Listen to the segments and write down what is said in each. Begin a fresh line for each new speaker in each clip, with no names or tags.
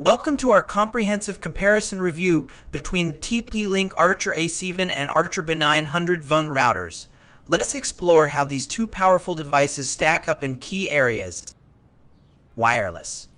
Welcome to our comprehensive comparison review between the TP-Link Archer A7 and Archer BE900 VUN routers. Let's explore how these two powerful devices stack up in key areas. Wireless.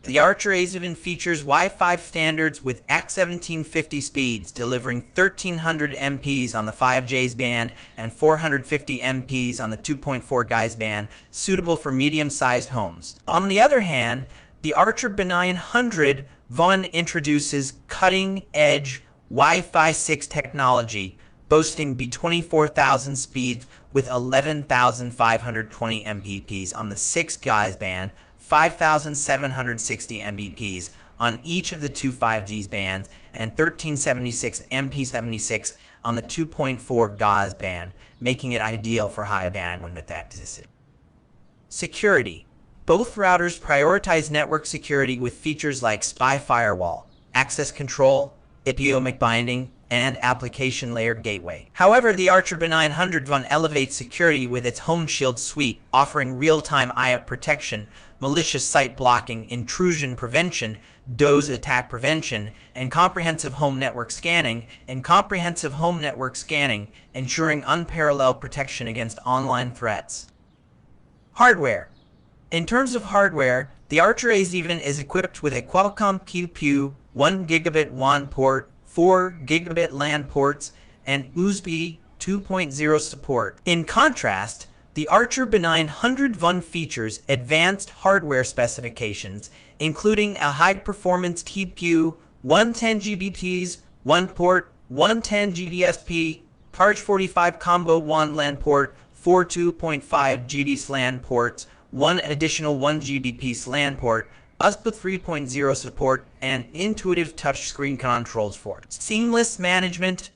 The Archer A7 features Wi-Fi standards with AC-1750 speeds, delivering 1300 MPs on the 5Gs band and 450 MPs on the 2.4 GHz band, suitable for medium-sized homes. On the other hand, the Archer BE900 VUN introduces cutting-edge Wi-Fi 6 technology, boasting B24,000 speeds with 11,520 Mbps on the 6 GHz band, 5,760 Mbps on each of the two 5Gs bands, and 1376 MP76 on the 2.4 GHz band, making it ideal for high bandwidth access. Security. Both routers prioritize network security with features like spy firewall, access control, IP binding, and application layer gateway. However, the Archer BE900 VUN elevates security with its Home Shield suite, offering real-time IAP protection, malicious site blocking, intrusion prevention, DOS attack prevention, and comprehensive home network scanning, ensuring unparalleled protection against online threats. Hardware. In terms of hardware, the Archer A7 is equipped with a Qualcomm QPU, 1 gigabit WAN port, 4 gigabit LAN ports, and USB 2.0 support. In contrast, the Archer BE900 VUN features advanced hardware specifications, including a high-performance TPU, 110 GBPs, 1 port, 110 GDSP, Charge 45 combo WAN LAN port, 4 2.5 GDS LAN ports, 1 additional 1 Gbps LAN port, USB 3.0 support, and intuitive touchscreen controls for seamless management.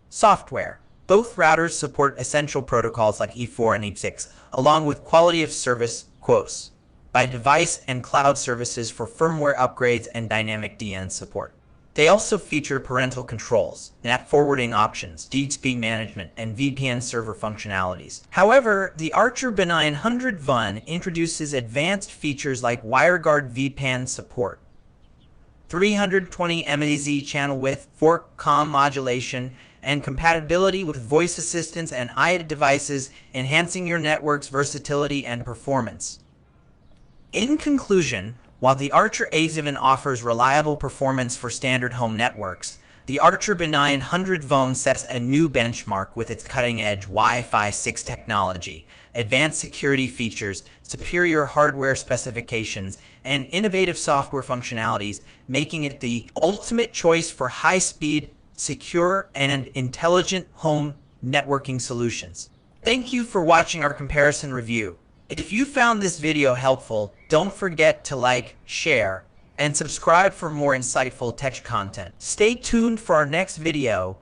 Software. Both routers support essential protocols like E4 and E6, along with quality of service QoS by device and cloud services for firmware upgrades and dynamic DNS support. They also feature parental controls, NAT forwarding options, DHCP management, and VPN server functionalities. However, the Archer BE900 VUN introduces advanced features like WireGuard VPN support, 320 MAZ channel width, 4-COM modulation, and compatibility with voice assistants and IAT devices, enhancing your network's versatility and performance. In conclusion, while the Archer A7 offers reliable performance for standard home networks, the Archer BE900 VUN sets a new benchmark with its cutting-edge Wi-Fi 6 technology, advanced security features, superior hardware specifications, and innovative software functionalities, making it the ultimate choice for high-speed, secure, and intelligent home networking solutions. Thank you for watching our comparison review. If you found this video helpful, don't forget to like, share, and subscribe for more insightful tech content. Stay tuned for our next video,